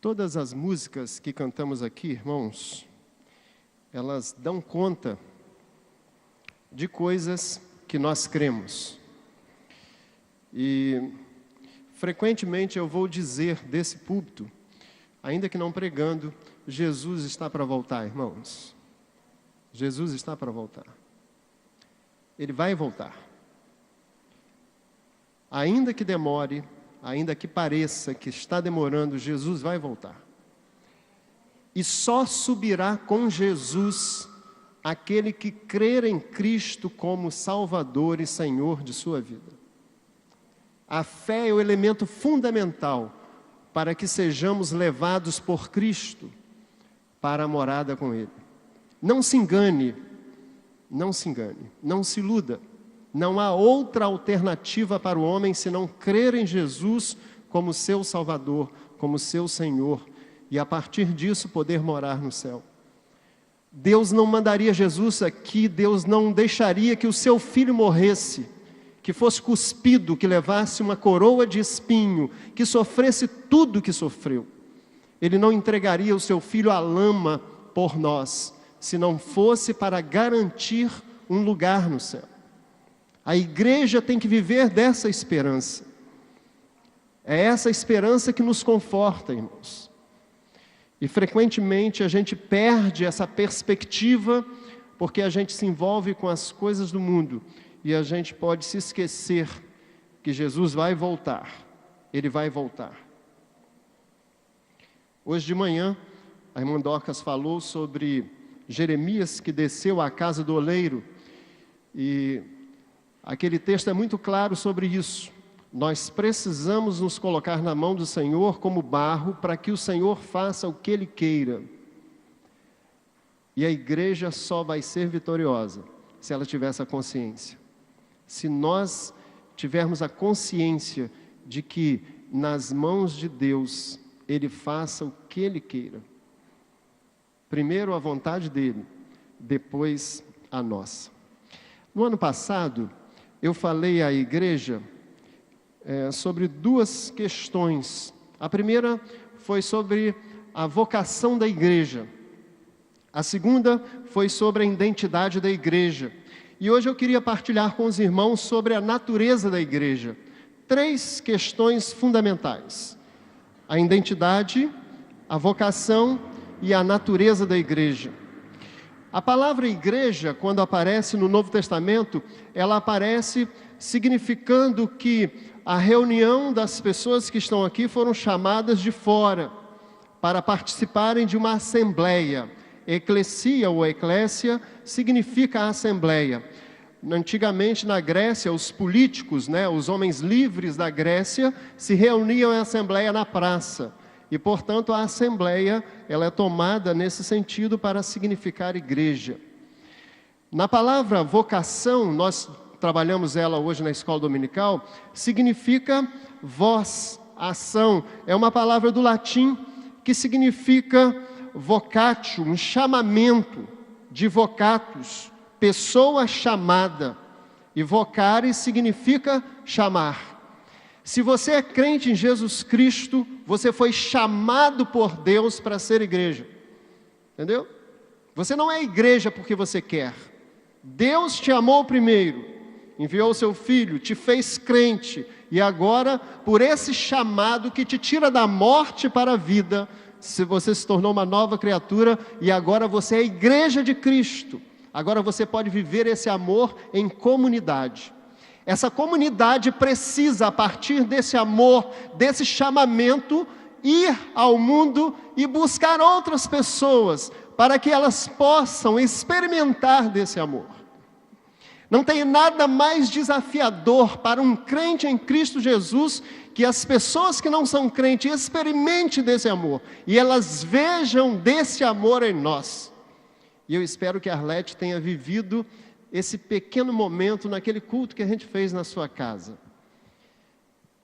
Todas as músicas que cantamos aqui, irmãos, elas dão conta de coisas que nós cremos. E frequentemente eu vou dizer desse púlpito, ainda que não pregando, Jesus está para voltar, irmãos. Jesus está para voltar. Ele vai voltar. Ainda que demore, ainda que pareça que está demorando, Jesus vai voltar. E só subirá com Jesus aquele que crer em Cristo como Salvador e Senhor de sua vida. A fé é o elemento fundamental para que sejamos levados por Cristo para a morada com Ele. Não se engane, não se engane, não se iluda. Não há outra alternativa para o homem senão crer em Jesus como seu Salvador, como seu Senhor, e a partir disso poder morar no céu. Deus não mandaria Jesus aqui, Deus não deixaria que o seu filho morresse, que fosse cuspido, que levasse uma coroa de espinho, que sofresse tudo que sofreu. Ele não entregaria o seu filho à lama por nós, se não fosse para garantir um lugar no céu. A igreja tem que viver dessa esperança. É essa esperança que nos conforta, irmãos. E frequentemente a gente perde essa perspectiva porque a gente se envolve com as coisas do mundo e a gente pode se esquecer que Jesus vai voltar. Ele vai voltar. Hoje de manhã, a irmã Dorcas falou sobre Jeremias que desceu à casa do oleiro e aquele texto é muito claro sobre isso. Nós precisamos nos colocar na mão do Senhor como barro para que o Senhor faça o que Ele queira. E a igreja só vai ser vitoriosa se ela tiver essa consciência. Se nós tivermos a consciência de que nas mãos de Deus Ele faça o que Ele queira. Primeiro a vontade dEle, depois a nossa. No ano passado, eu falei à igreja sobre duas questões. A primeira foi sobre a vocação da igreja. A segunda foi sobre a identidade da igreja. E hoje eu queria partilhar com os irmãos sobre a natureza da igreja. 3 questões fundamentais: a identidade, a vocação e a natureza da igreja. A palavra igreja, quando aparece no Novo Testamento, ela aparece significando que a reunião das pessoas que estão aqui foram chamadas de fora para participarem de uma assembleia. Eclesia ou eclésia significa assembleia. Antigamente na Grécia, os políticos, os homens livres da Grécia, se reuniam em assembleia na praça. E, portanto, a assembleia ela é tomada nesse sentido para significar igreja. Na palavra vocação, nós trabalhamos ela hoje na escola dominical, significa voz, ação. É uma palavra do latim que significa vocatio, um chamamento de vocatus, pessoa chamada. E vocare significa chamar. Se você é crente em Jesus Cristo, você foi chamado por Deus para ser igreja. Entendeu? Você não é igreja porque você quer. Deus te amou primeiro, enviou o seu Filho, te fez crente. E agora, por esse chamado que te tira da morte para a vida, você se tornou uma nova criatura e agora você é a igreja de Cristo. Agora você pode viver esse amor em comunidade. Essa comunidade precisa, a partir desse amor, desse chamamento, ir ao mundo e buscar outras pessoas para que elas possam experimentar desse amor. Não tem nada mais desafiador para um crente em Cristo Jesus que as pessoas que não são crentes experimentem desse amor e elas vejam desse amor em nós. E eu espero que a Arlete tenha vivido esse pequeno momento naquele culto que a gente fez na sua casa.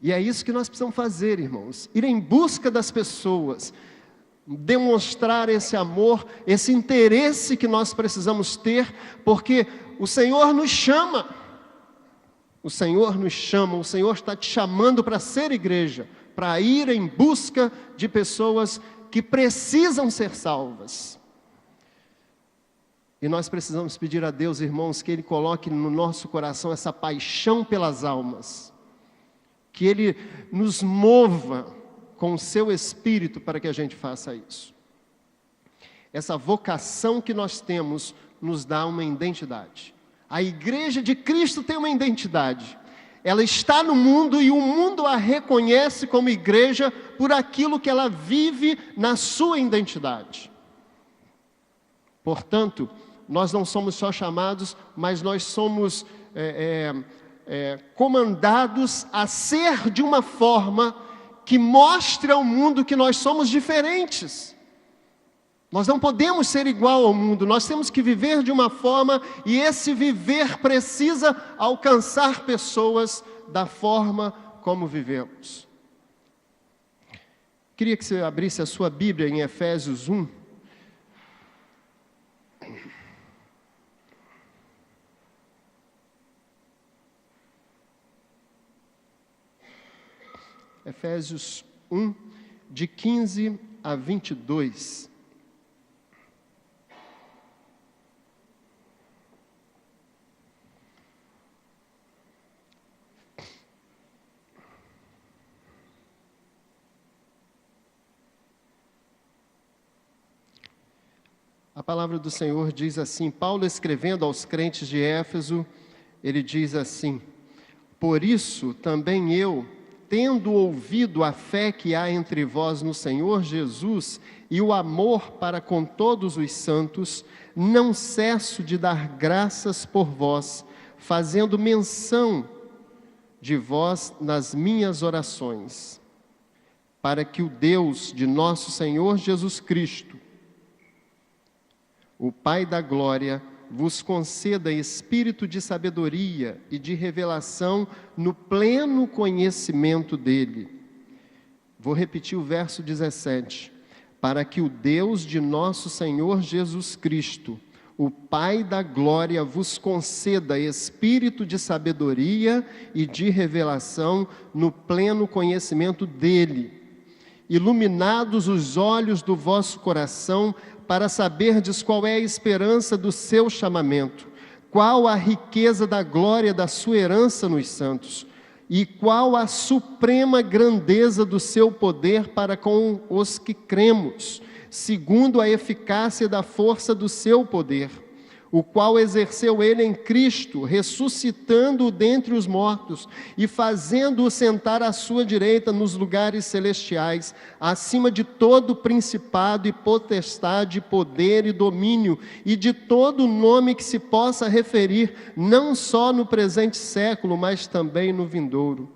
E é isso que nós precisamos fazer, irmãos. Ir em busca das pessoas, demonstrar esse amor, esse interesse que nós precisamos ter, porque o Senhor nos chama. O Senhor nos chama, o Senhor está te chamando para ser igreja, para ir em busca de pessoas que precisam ser salvas. E nós precisamos pedir a Deus, irmãos, que Ele coloque no nosso coração essa paixão pelas almas, que Ele nos mova com o seu Espírito para que a gente faça isso. Essa vocação que nós temos nos dá uma identidade. A Igreja de Cristo tem uma identidade. Ela está no mundo e o mundo a reconhece como igreja por aquilo que ela vive na sua identidade. Portanto, nós não somos só chamados, mas nós somos comandados a ser de uma forma que mostre ao mundo que nós somos diferentes. Nós não podemos ser igual ao mundo, nós temos que viver de uma forma, e esse viver precisa alcançar pessoas da forma como vivemos. Queria que você abrisse a sua Bíblia em Efésios 1. Efésios 1, de 15 a 22. A palavra do Senhor diz assim, Paulo escrevendo aos crentes de Éfeso, ele diz assim: por isso também eu, tendo ouvido a fé que há entre vós no Senhor Jesus e o amor para com todos os santos, não cesso de dar graças por vós, fazendo menção de vós nas minhas orações, para que o Deus de nosso Senhor Jesus Cristo, o Pai da glória, vos conceda espírito de sabedoria e de revelação no pleno conhecimento dele. Vou repetir o verso 17. Para que o Deus de nosso Senhor Jesus Cristo, o Pai da glória, vos conceda espírito de sabedoria e de revelação no pleno conhecimento dele. Iluminados os olhos do vosso coração, para saberdes qual é a esperança do seu chamamento, qual a riqueza da glória da sua herança nos santos, e qual a suprema grandeza do seu poder para com os que cremos, segundo a eficácia da força do seu poder, o qual exerceu ele em Cristo, ressuscitando-o dentre os mortos e fazendo-o sentar à sua direita nos lugares celestiais, acima de todo principado e potestade, poder e domínio, e de todo nome que se possa referir, não só no presente século, mas também no vindouro.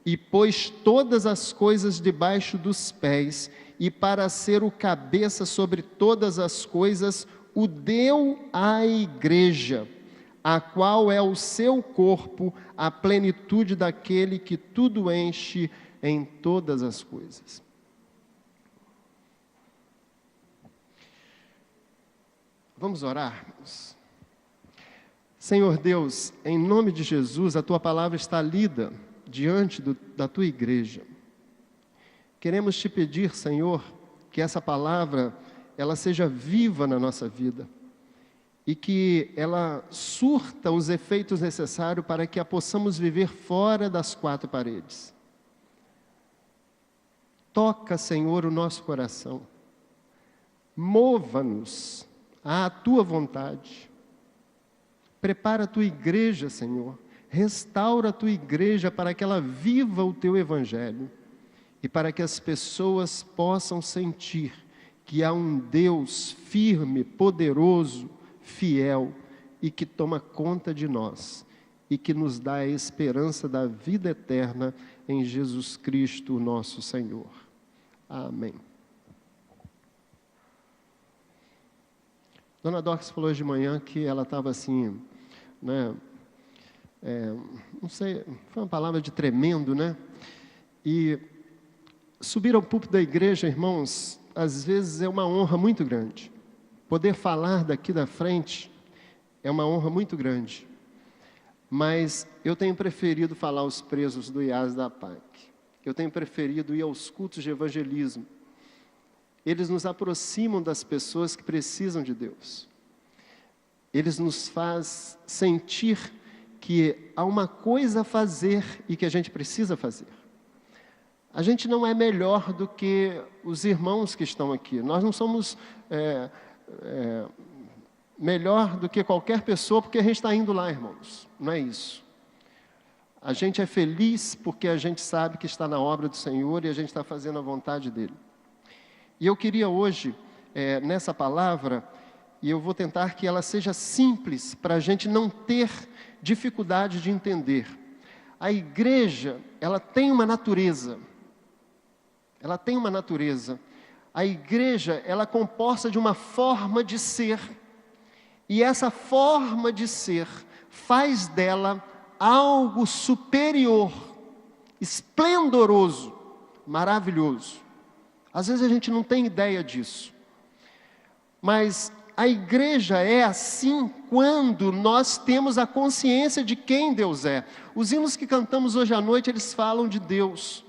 E pôs todas as coisas debaixo dos pés, e para ser o cabeça sobre todas as coisas, o deu à igreja, a qual é o seu corpo, a plenitude daquele que tudo enche em todas as coisas. Vamos orar? Senhor Deus, em nome de Jesus, a Tua palavra está lida diante da Tua igreja. Queremos Te pedir, Senhor, que essa palavra ela seja viva na nossa vida e que ela surta os efeitos necessários para que a possamos viver fora das quatro paredes. Toca, Senhor, o nosso coração. Mova-nos à Tua vontade. Prepara a Tua igreja, Senhor. Restaura a Tua igreja para que ela viva o Teu Evangelho e para que as pessoas possam sentir que há um Deus firme, poderoso, fiel e que toma conta de nós e que nos dá a esperança da vida eterna em Jesus Cristo, nosso Senhor. Amém. Dona Dorcas falou hoje de manhã que ela estava assim, né? Não sei, foi uma palavra de tremendo, né? E subir ao púlpito da igreja, irmãos, às vezes é uma honra muito grande. Poder falar daqui da frente é uma honra muito grande. Mas eu tenho preferido falar aos presos do IAS da PAC. eu tenho preferido ir aos cultos de evangelismo. Eles nos aproximam das pessoas que precisam de Deus. Eles nos fazem sentir que há uma coisa a fazer e que a gente precisa fazer. A gente não é melhor do que os irmãos que estão aqui. Nós não somos melhor do que qualquer pessoa porque a gente está indo lá, irmãos. Não é isso. A gente é feliz porque a gente sabe que está na obra do Senhor e a gente está fazendo a vontade dEle. E eu queria hoje, nessa palavra, e eu vou tentar que ela seja simples, para a gente não ter dificuldade de entender. A igreja, ela tem uma natureza. Ela tem uma natureza. A igreja, ela é composta de uma forma de ser. E essa forma de ser faz dela algo superior, esplendoroso, maravilhoso. Às vezes a gente não tem ideia disso. Mas a igreja é assim quando nós temos a consciência de quem Deus é. Os hinos que cantamos hoje à noite, eles falam de Deus.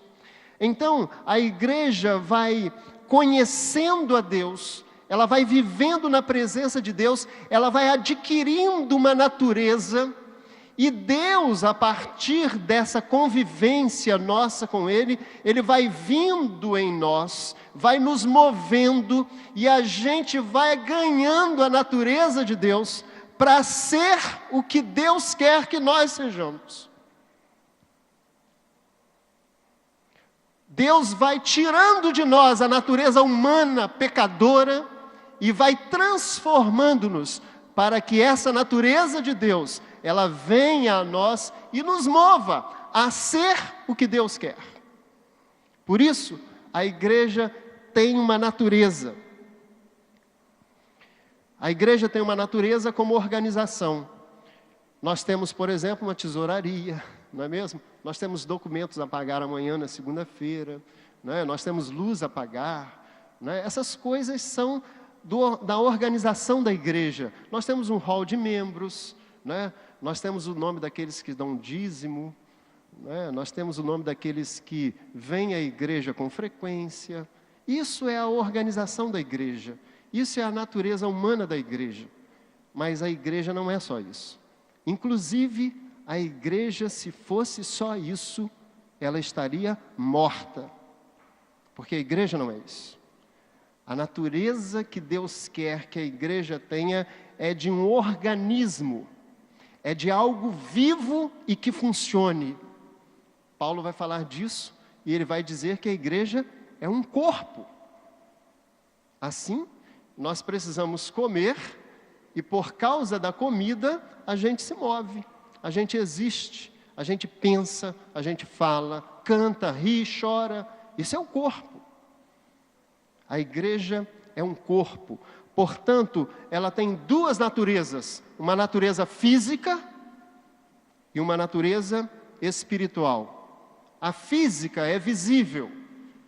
Então, a igreja vai conhecendo a Deus, ela vai vivendo na presença de Deus, ela vai adquirindo uma natureza, e Deus, a partir dessa convivência nossa com Ele, Ele vai vindo em nós, vai nos movendo, e a gente vai ganhando a natureza de Deus, para ser o que Deus quer que nós sejamos. Deus vai tirando de nós a natureza humana, pecadora, e vai transformando-nos, para que essa natureza de Deus, ela venha a nós e nos mova a ser o que Deus quer. Por isso, a igreja tem uma natureza. A igreja tem uma natureza como organização. Nós temos, por exemplo, uma tesouraria, não é mesmo? Nós temos documentos a pagar amanhã na segunda-feira, não é? Nós temos luz a pagar, não é? Essas coisas são da organização da igreja. Nós temos um hall de membros, né? Nós temos o nome daqueles que dão dízimo, né? Nós temos o nome daqueles que vêm à igreja com frequência. Isso é a organização da igreja, isso é a natureza humana da igreja. Mas a igreja não é só isso. Inclusive, a igreja, se fosse só isso, ela estaria morta, porque a igreja não é isso. A natureza que Deus quer que a igreja tenha é de um organismo, é de algo vivo e que funcione. Paulo vai falar disso e ele vai dizer que a igreja é um corpo. Assim, nós precisamos comer e por causa da comida a gente se move, a gente existe, a gente pensa, a gente fala, canta, ri, chora. Isso é o corpo. A igreja é um corpo, portanto, ela tem duas naturezas, uma natureza física e uma natureza espiritual. A física é visível,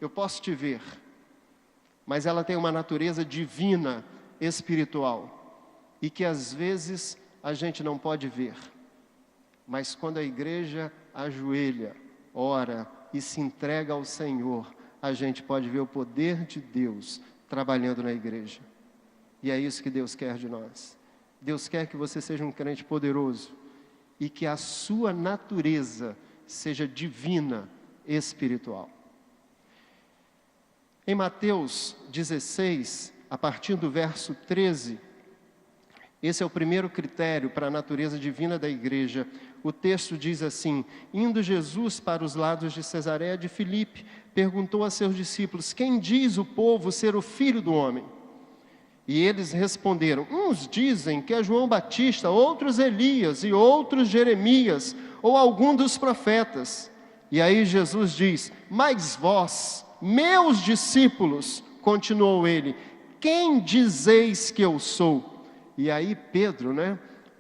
eu posso te ver, mas ela tem uma natureza divina, espiritual, e que às vezes a gente não pode ver. Mas quando a igreja ajoelha, ora e se entrega ao Senhor, a gente pode ver o poder de Deus trabalhando na igreja. E é isso que Deus quer de nós. Deus quer que você seja um crente poderoso e que a sua natureza seja divina, espiritual. Em Mateus 16, a partir do verso 13, esse é o primeiro critério para a natureza divina da igreja. O texto diz assim: indo Jesus para os lados de Cesareia de Filipe, perguntou a seus discípulos: quem diz o povo ser o Filho do Homem? E eles responderam: uns dizem que é João Batista, outros Elias e outros Jeremias ou algum dos profetas. E aí Jesus diz: mas vós, meus discípulos, continuou ele, quem dizeis que eu sou? E aí Pedro,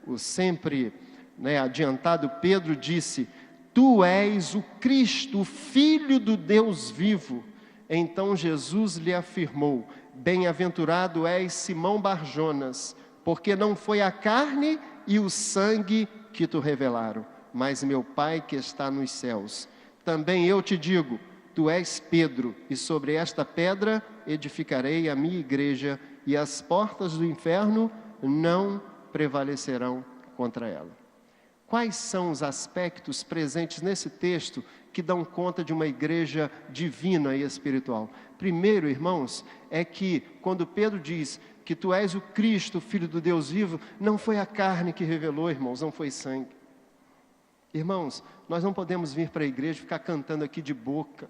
o sempre adiantado Pedro disse: tu és o Cristo, o Filho do Deus vivo. Então Jesus lhe afirmou: bem-aventurado és Simão Barjonas, porque não foi a carne e o sangue que te revelaram, mas meu Pai que está nos céus. Também eu te digo, tu és Pedro, e sobre esta pedra edificarei a minha igreja, e as portas do inferno não prevalecerão contra ela. Quais são os aspectos presentes nesse texto que dão conta de uma igreja divina e espiritual? Primeiro, irmãos, é que quando Pedro diz que tu és o Cristo, Filho do Deus vivo, não foi a carne que revelou, irmãos, não foi sangue. Irmãos, nós não podemos vir para a igreja e ficar cantando aqui de boca.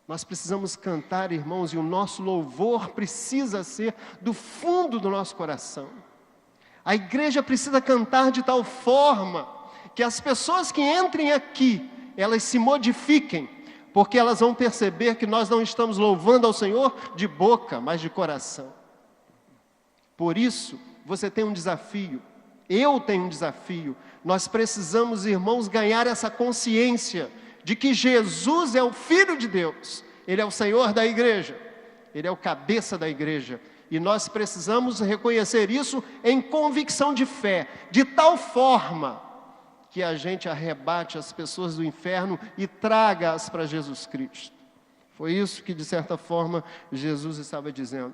Nós precisamos cantar, irmãos, e o nosso louvor precisa ser do fundo do nosso coração. A igreja precisa cantar de tal forma que as pessoas que entrem aqui, elas se modifiquem, porque elas vão perceber que nós não estamos louvando ao Senhor de boca, mas de coração. Por isso, você tem um desafio, eu tenho um desafio. Nós precisamos, irmãos, ganhar essa consciência de que Jesus é o Filho de Deus, Ele é o Senhor da igreja, Ele é o cabeça da igreja. E nós precisamos reconhecer isso em convicção de fé, de tal forma que a gente arrebate as pessoas do inferno e traga-as para Jesus Cristo. Foi isso que, de certa forma, Jesus estava dizendo.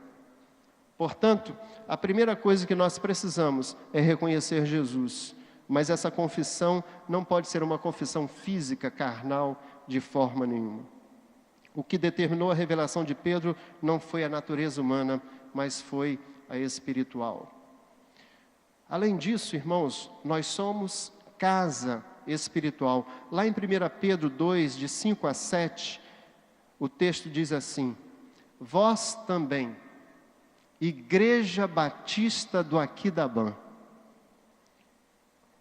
Portanto, a primeira coisa que nós precisamos é reconhecer Jesus. Mas essa confissão não pode ser uma confissão física, carnal, de forma nenhuma. O que determinou a revelação de Pedro não foi a natureza humana, mas foi a espiritual. Além disso, irmãos, nós somos casa espiritual. Lá em 1 Pedro 2, de 5 a 7, o texto diz assim: vós também, Igreja Batista do Aquidabã,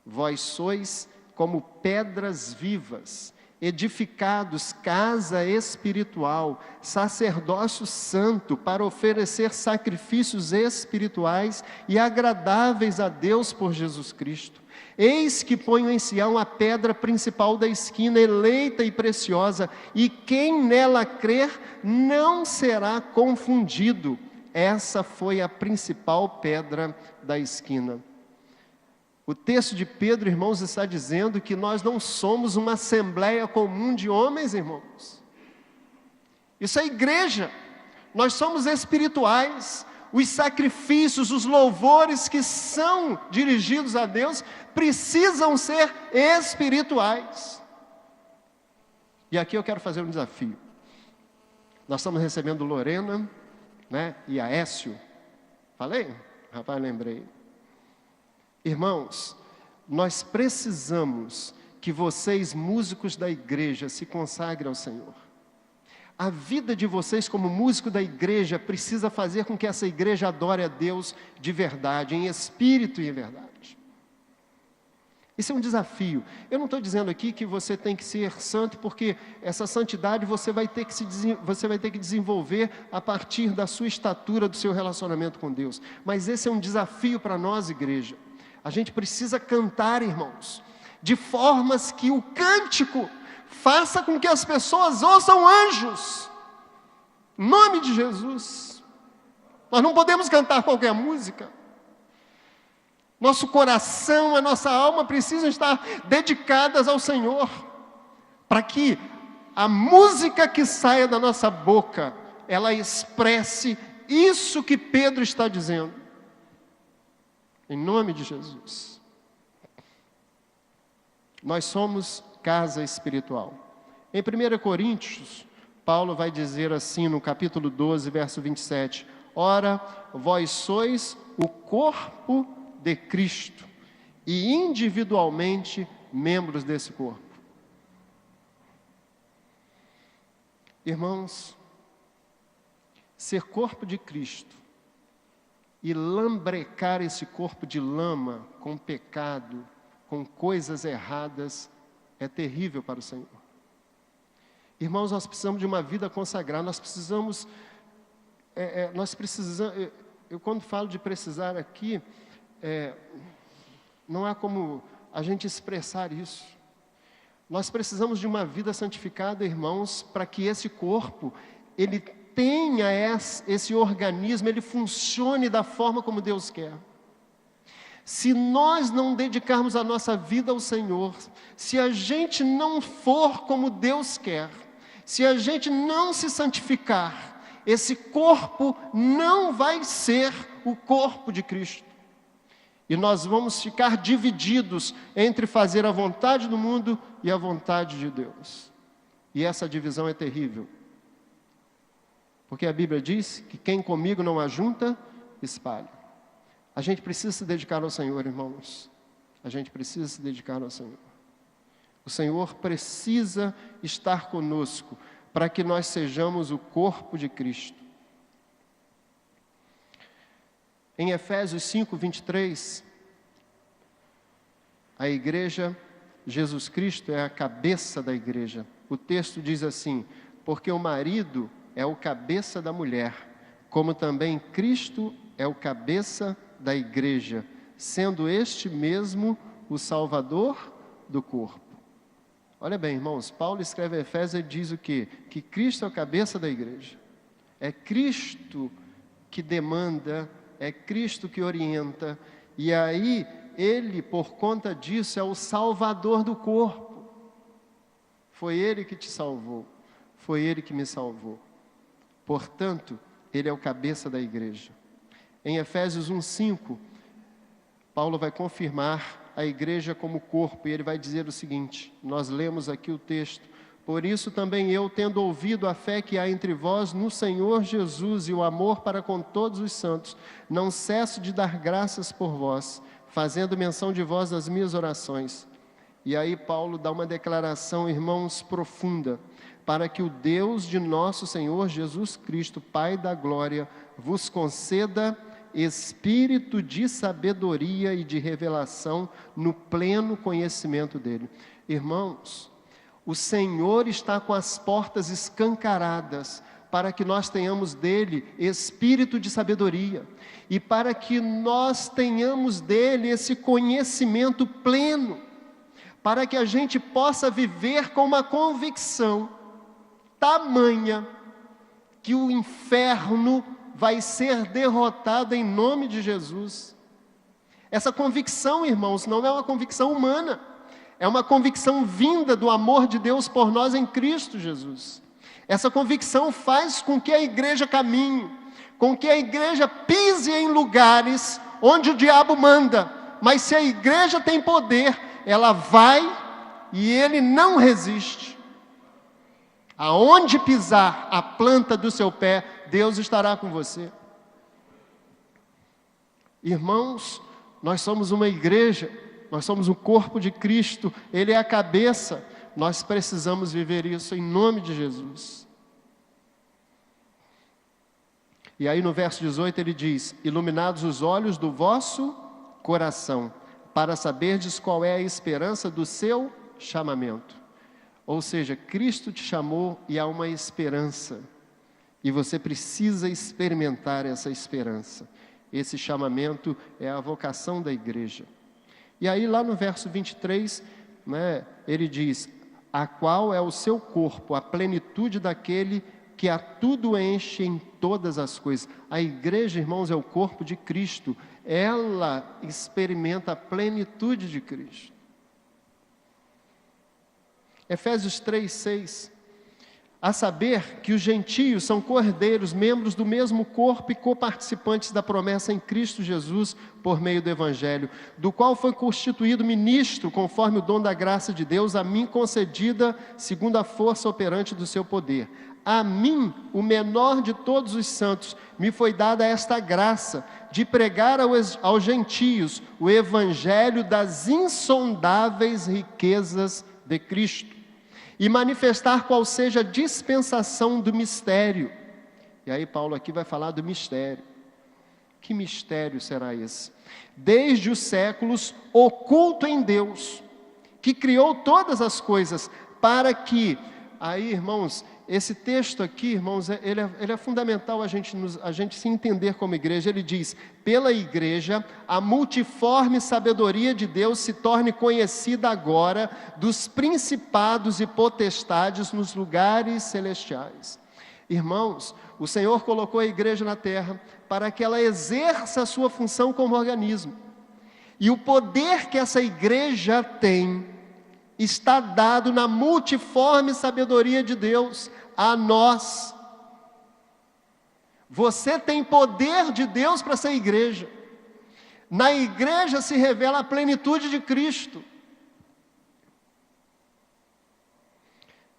vós sois como pedras vivas, edificados casa espiritual, sacerdócio santo, para oferecer sacrifícios espirituais e agradáveis a Deus por Jesus Cristo. Eis que ponho em Sião a pedra principal da esquina, eleita e preciosa, e quem nela crer não será confundido. Essa foi a principal pedra da esquina. O texto de Pedro, irmãos, está dizendo que nós não somos uma assembleia comum de homens, irmãos. Isso é igreja. Nós somos espirituais. Os sacrifícios, os louvores que são dirigidos a Deus precisam ser espirituais. E aqui eu quero fazer um desafio. Nós estamos recebendo Lorena, né, e Aécio. Falei? Rapaz, lembrei. Irmãos, nós precisamos que vocês, músicos da igreja, se consagrem ao Senhor. A vida de vocês como músico da igreja precisa fazer com que essa igreja adore a Deus de verdade, em espírito e em verdade. Isso é um desafio. Eu não estou dizendo aqui que você tem que ser santo, porque essa santidade você vai ter que desenvolver a partir da sua estatura, do seu relacionamento com Deus. Mas esse é um desafio para nós, igreja. A gente precisa cantar, irmãos, de formas que o cântico faça com que as pessoas ouçam anjos. Em nome de Jesus. Nós não podemos cantar qualquer música. Nosso coração, a nossa alma precisam estar dedicadas ao Senhor, para que a música que saia da nossa boca, ela expresse isso que Pedro está dizendo. Em nome de Jesus. Nós somos casa espiritual. Em 1 Coríntios, Paulo vai dizer assim no capítulo 12, verso 27. Ora, vós sois o corpo de Cristo e individualmente membros desse corpo. Irmãos, ser corpo de Cristo e lambrecar esse corpo de lama com pecado, com coisas erradas, é terrível para o Senhor. Irmãos, nós precisamos de uma vida consagrada, nós precisamos, eu quando falo de precisar aqui, não há como a gente expressar isso. Nós precisamos de uma vida santificada, irmãos, para que esse corpo, ele tenha esse organismo, ele funcione da forma como Deus quer. Se nós não dedicarmos a nossa vida ao Senhor, se a gente não for como Deus quer, Se a gente não se santificar, esse corpo não vai ser o corpo de Cristo. E nós vamos ficar divididos entre fazer a vontade do mundo e a vontade de Deus. E essa divisão é terrível. Porque a Bíblia diz que quem comigo não ajunta, espalha. A gente precisa se dedicar ao Senhor, irmãos. A gente precisa se dedicar ao Senhor. O Senhor precisa estar conosco para que nós sejamos o corpo de Cristo. Em Efésios 5, 23, a igreja, Jesus Cristo é a cabeça da igreja. O texto diz assim: porque o marido é o cabeça da mulher, como também Cristo é o cabeça da igreja, sendo este mesmo o Salvador do corpo. Olha bem, irmãos, Paulo escreve a Efésios e diz o quê? Que Cristo é o cabeça da igreja. É Cristo que demanda, é Cristo que orienta, e aí Ele, por conta disso, é o Salvador do corpo. Foi Ele que te salvou, foi Ele que me salvou. Portanto, Ele é o cabeça da igreja. Em Efésios 1:5, Paulo vai confirmar a igreja como corpo, e ele vai dizer o seguinte, nós lemos aqui o texto: por isso também eu, tendo ouvido a fé que há entre vós no Senhor Jesus e o amor para com todos os santos, não cesso de dar graças por vós, fazendo menção de vós nas minhas orações. E aí Paulo dá uma declaração, irmãos, profunda: para que o Deus de nosso Senhor Jesus Cristo, Pai da glória, vos conceda espírito de sabedoria e de revelação no pleno conhecimento dele. Irmãos, o Senhor está com as portas escancaradas para que nós tenhamos dele espírito de sabedoria e para que nós tenhamos dele esse conhecimento pleno, para que a gente possa viver com uma convicção tamanha que o inferno vai ser derrotado em nome de Jesus. Essa convicção, irmãos, não é uma convicção humana, é uma convicção vinda do amor de Deus por nós em Cristo Jesus. Essa convicção faz com que a igreja caminhe, com que a igreja pise em lugares onde o diabo manda, mas se a igreja tem poder, ela vai e ele não resiste. Aonde pisar a planta do seu pé, Deus estará com você. Irmãos, nós somos uma igreja, nós somos o corpo de Cristo, Ele é a cabeça, nós precisamos viver isso em nome de Jesus. E aí no verso 18 ele diz: iluminados os olhos do vosso coração, para saberdes qual é a esperança do seu chamamento. Ou seja, Cristo te chamou e há uma esperança. E você precisa experimentar essa esperança. Esse chamamento é a vocação da igreja. E aí lá no verso 23, ele diz: a qual é o seu corpo, a plenitude daquele que a tudo enche em todas as coisas. A igreja, irmãos, é o corpo de Cristo. Ela experimenta a plenitude de Cristo. Efésios 3:6, a saber que os gentios são cordeiros, membros do mesmo corpo e coparticipantes da promessa em Cristo Jesus, por meio do Evangelho, do qual foi constituído ministro, conforme o dom da graça de Deus, a mim concedida, segundo a força operante do seu poder. A mim, o menor de todos os santos, me foi dada esta graça, de pregar aos gentios o Evangelho das insondáveis riquezas de Cristo, e manifestar qual seja a dispensação do mistério. E aí Paulo aqui vai falar do mistério. Que mistério será esse? Desde os séculos, oculto em Deus, que criou todas as coisas, para que... Aí, irmãos, esse texto aqui, irmãos, ele é fundamental a gente se entender como igreja. Ele diz: pela igreja, a multiforme sabedoria de Deus se torne conhecida agora dos principados e potestades nos lugares celestiais. Irmãos, o Senhor colocou a igreja na terra para que ela exerça a sua função como organismo. E o poder que essa igreja tem está dado na multiforme sabedoria de Deus a nós. Você tem poder de Deus para ser igreja. Na igreja se revela a plenitude de Cristo.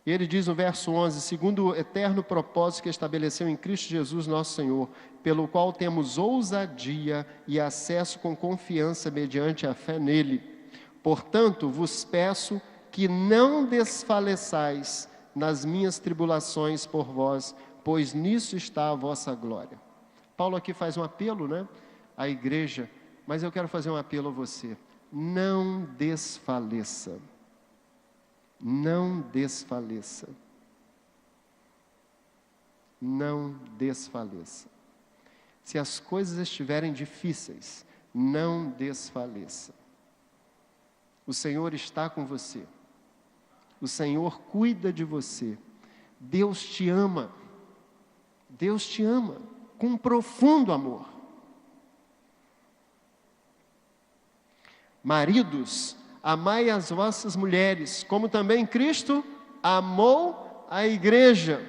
E ele diz no verso 11, segundo o eterno propósito que estabeleceu em Cristo Jesus nosso Senhor, pelo qual temos ousadia e acesso com confiança mediante a fé nele. Portanto, vos peço que não desfaleçais nas minhas tribulações por vós, pois nisso está a vossa glória. Paulo aqui faz um apelo, à igreja, mas eu quero fazer um apelo a você. Não desfaleça. Não desfaleça. Não desfaleça. Se as coisas estiverem difíceis, não desfaleça. O Senhor está com você. O Senhor cuida de você. Deus te ama. Deus te ama com um profundo amor. Maridos, amai as vossas mulheres, como também Cristo amou a igreja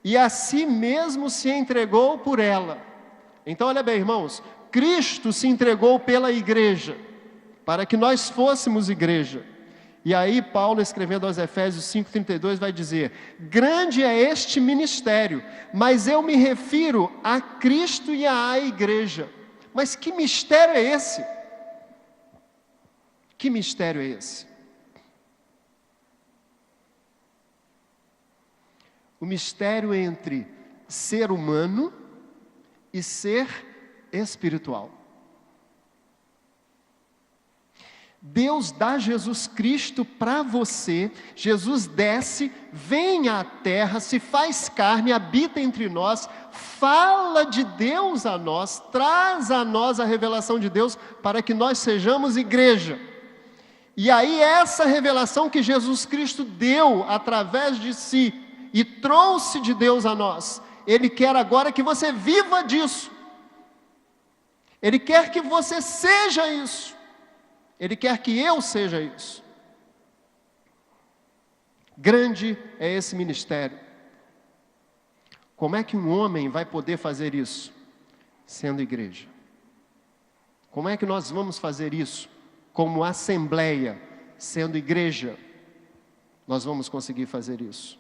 e a si mesmo se entregou por ela. Então, olha bem, irmãos, Cristo se entregou pela igreja, para que nós fôssemos igreja. E aí Paulo, escrevendo aos Efésios 5,32, vai dizer: grande é este ministério, mas eu me refiro a Cristo e à igreja. Mas que mistério é esse? Que mistério é esse? O mistério entre ser humano e ser espiritual. Deus dá Jesus Cristo para você, Jesus desce, vem à terra, se faz carne, habita entre nós, fala de Deus a nós, traz a nós a revelação de Deus para que nós sejamos igreja. E aí essa revelação que Jesus Cristo deu através de si e trouxe de Deus a nós, Ele quer agora que você viva disso. Ele quer que você seja isso. Ele quer que eu seja isso. Grande é esse ministério. Como é que um homem vai poder fazer isso? Sendo igreja. Como é que nós vamos fazer isso? Como assembleia, sendo igreja. Nós vamos conseguir fazer isso.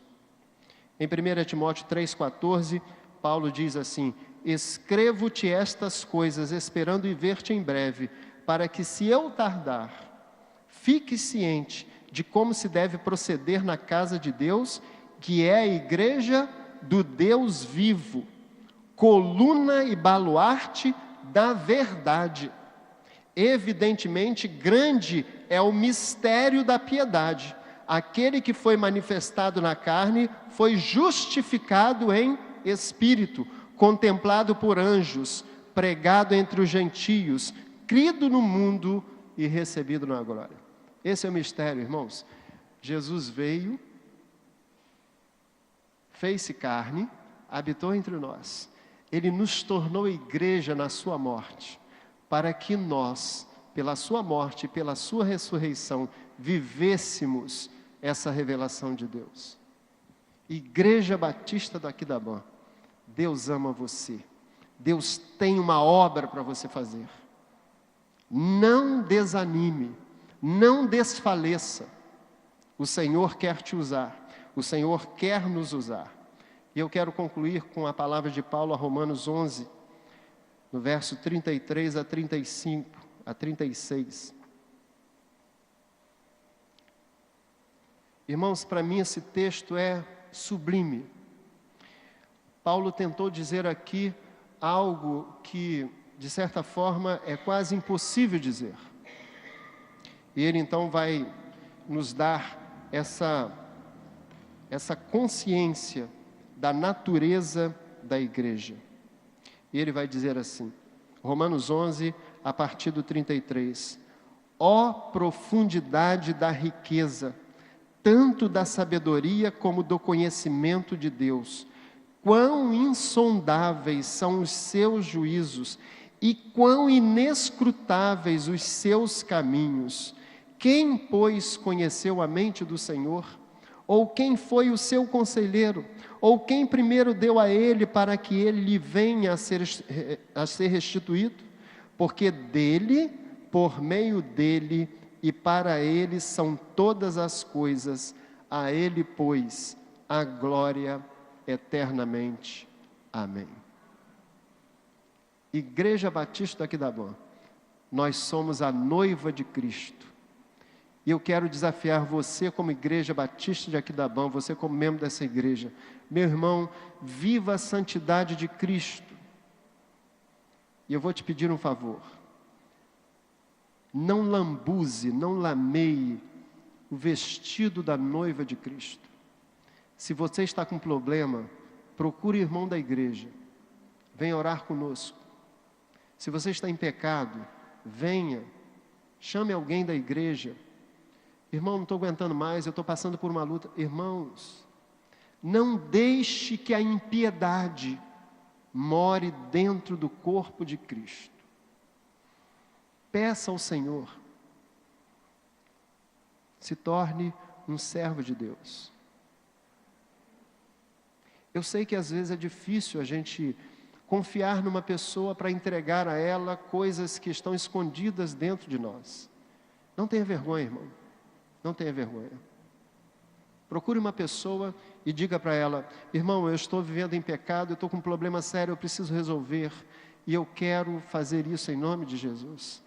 Em 1 Timóteo 3,14, Paulo diz assim: escrevo-te estas coisas, esperando e ver-te em breve, para que, se eu tardar, fique ciente de como se deve proceder na casa de Deus, que é a igreja do Deus vivo, coluna e baluarte da verdade. Evidentemente, grande é o mistério da piedade. Aquele que foi manifestado na carne foi justificado em espírito, contemplado por anjos, pregado entre os gentios, crido no mundo e recebido na glória. Esse é o mistério, irmãos. Jesus veio, fez-se carne, habitou entre nós. Ele nos tornou igreja na sua morte, para que nós, pela sua morte e pela sua ressurreição, vivêssemos essa revelação de Deus. Igreja Batista do Aquidabã, Deus ama você. Deus tem uma obra para você fazer. Não desanime, não desfaleça. O Senhor quer te usar, o Senhor quer nos usar. E eu quero concluir com a palavra de Paulo a Romanos 11, no verso 33 a 35, a 36. Irmãos, para mim esse texto é sublime. Paulo tentou dizer aqui algo que, de certa forma, é quase impossível dizer. E ele então vai nos dar essa consciência da natureza da igreja. E ele vai dizer assim, Romanos 11, a partir do 33. Ó profundidade da riqueza, tanto da sabedoria como do conhecimento de Deus! Quão insondáveis são os seus juízos e quão inescrutáveis os seus caminhos! Quem, pois, conheceu a mente do Senhor? Ou quem foi o seu conselheiro? Ou quem primeiro deu a ele para que ele lhe venha a ser restituído? Porque dele, por meio dele e para ele são todas as coisas, a ele, pois, a glória eternamente. Amém. Igreja Batista do Aquidabã, nós somos a noiva de Cristo. E eu quero desafiar você como Igreja Batista de Aquidabã, você como membro dessa igreja. Meu irmão, viva a santidade de Cristo. E eu vou te pedir um favor. Não lambuze, não lameie o vestido da noiva de Cristo. Se você está com problema, procure o irmão da igreja. Venha orar conosco. Se você está em pecado, venha. Chame alguém da igreja. Irmão, não estou aguentando mais, eu estou passando por uma luta. Irmãos, não deixe que a impiedade more dentro do corpo de Cristo. Peça ao Senhor, se torne um servo de Deus. Eu sei que às vezes é difícil a gente confiar numa pessoa para entregar a ela coisas que estão escondidas dentro de nós. Não tenha vergonha, irmão. Não tenha vergonha. Procure uma pessoa e diga para ela: irmão, eu estou vivendo em pecado, eu estou com um problema sério, eu preciso resolver, e eu quero fazer isso em nome de Jesus.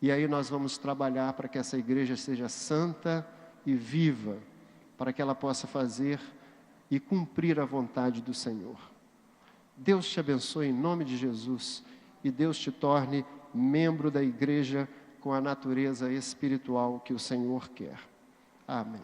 E aí nós vamos trabalhar para que essa igreja seja santa e viva, para que ela possa fazer e cumprir a vontade do Senhor. Deus te abençoe em nome de Jesus, e Deus te torne membro da igreja com a natureza espiritual que o Senhor quer. Amém.